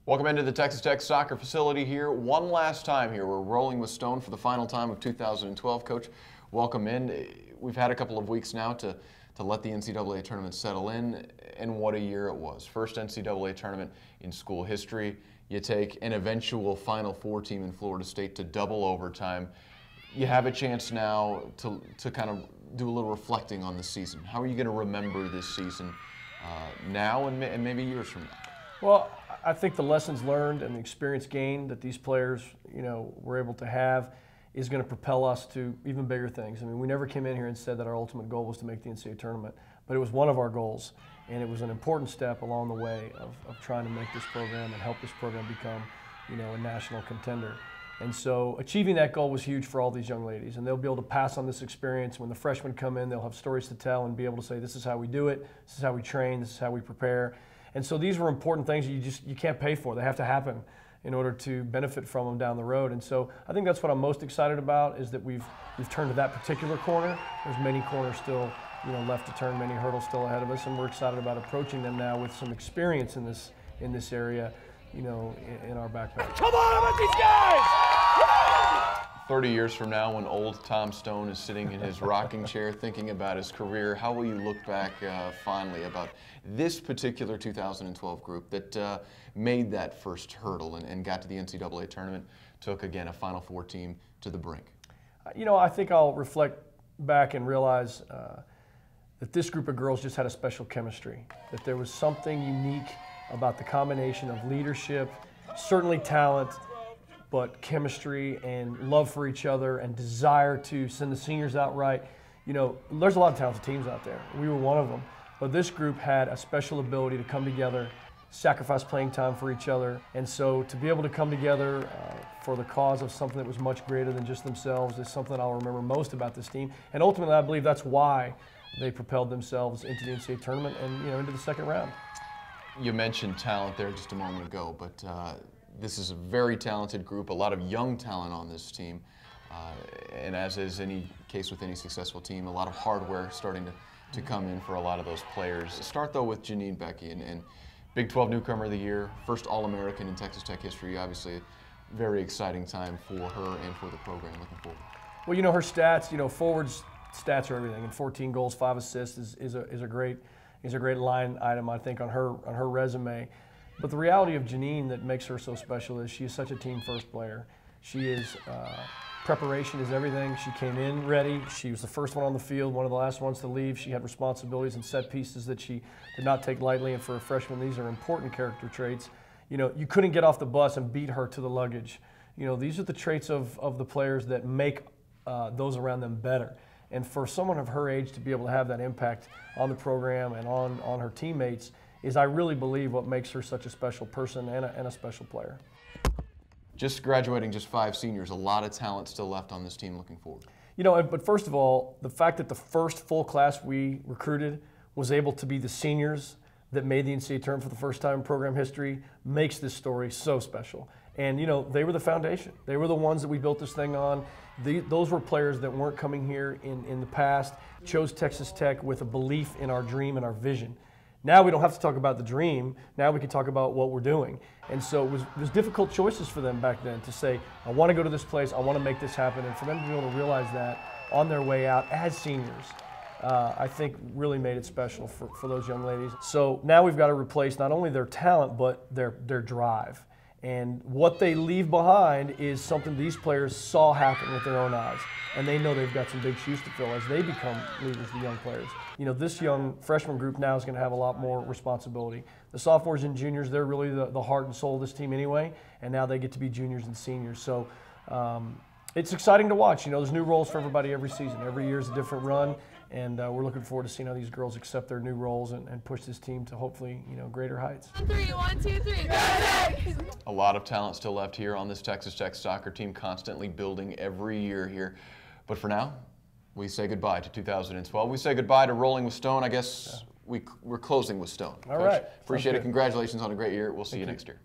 Welcome into the Texas Tech soccer facility here. One last time here. We're rolling with Stone for the final time of 2012. Coach, welcome in. We've had a couple of weeks now to let the NCAA tournament settle in, and what a year it was. First NCAA tournament in school history. You take an eventual Final Four team in Florida State to double overtime. You have a chance now to kind of do a little reflecting on the season. How are you going to remember this season now and maybe years from now? Well, I think the lessons learned and the experience gained that these players, were able to have is going to propel us to even bigger things. I mean, we never came in here and said that our ultimate goal was to make the NCAA tournament, but it was one of our goals, and it was an important step along the way of trying to make this program and help this program become, a national contender. And so achieving that goal was huge for all these young ladies, and they'll be able to pass on this experience. When the freshmen come in, they'll have stories to tell and be able to say, this is how we do it, this is how we train, this is how we prepare. And so these were important things you can't pay for. They have to happen in order to benefit from them down the road. And so I think that's what I'm most excited about, is that we've turned to that particular corner. There's many corners still left to turn, many hurdles still ahead of us, and we're excited about approaching them now with some experience in this area, in our backpack. Come on, about these guys! 30 years from now, when old Tom Stone is sitting in his rocking chair thinking about his career, how will you look back fondly about this particular 2012 group that made that first hurdle and got to the NCAA tournament, took, again, a Final Four team to the brink? I think I'll reflect back and realize that this group of girls just had a special chemistry, that there was something unique about the combination of leadership, certainly talent, but chemistry and love for each other and desire to send the seniors out right. There's a lot of talented teams out there. We were one of them. But this group had a special ability to come together, sacrifice playing time for each other. And so to be able to come together for the cause of something that was much greater than just themselves is something I'll remember most about this team. And ultimately, I believe that's why they propelled themselves into the NCAA tournament and into the second round. You mentioned talent there just a moment ago, but this is a very talented group, a lot of young talent on this team. And as is any case with any successful team, a lot of hardware starting to come in for a lot of those players. Start though with Janine Beckie, and Big 12 Newcomer of the Year, first All-American in Texas Tech history. Obviously a very exciting time for her and for the program. Looking forward. Well, her stats, forwards stats are everything, and 14 goals, 5 assists is a great line item, I think, on her resume. But the reality of Janine that makes her so special is she is such a team-first player. She is, preparation is everything. She came in ready. She was the first one on the field, one of the last ones to leave. She had responsibilities and set pieces that she did not take lightly, and for a freshman, these are important character traits. You couldn't get off the bus and beat her to the luggage. These are the traits of the players that make those around them better. And for someone of her age to be able to have that impact on the program and on her teammates is, I really believe, what makes her such a special person and a special player. Just graduating just 5 seniors, a lot of talent still left on this team looking forward. But first of all, the fact that the first full class we recruited was able to be the seniors that made the NCAA tournament for the first time in program history makes this story so special. And, they were the foundation. They were the ones that we built this thing on. Those were players that weren't coming here in the past, chose Texas Tech with a belief in our dream and our vision. Now we don't have to talk about the dream. Now we can talk about what we're doing. And so it was difficult choices for them back then to say, I want to go to this place, I want to make this happen. And for them to be able to realize that on their way out as seniors, I think really made it special for those young ladies. So now we've got to replace not only their talent, but their drive. And what they leave behind is something these players saw happen with their own eyes. And they know they've got some big shoes to fill as they become leaders, the young players. This young freshman group now is going to have a lot more responsibility. The sophomores and juniors, they're really the heart and soul of this team anyway, and now they get to be juniors and seniors. So it's exciting to watch. There's new roles for everybody every season. Every year is a different run, and we're looking forward to seeing how these girls accept their new roles and push this team to hopefully, greater heights. 1, 2, 3. A lot of talent still left here on this Texas Tech soccer team, constantly building every year here. But for now, we say goodbye to 2012. We say goodbye to Rolling with Stone. I guess we're closing with Stone. All right. Appreciate it. Congratulations on a great year. We'll see you next year.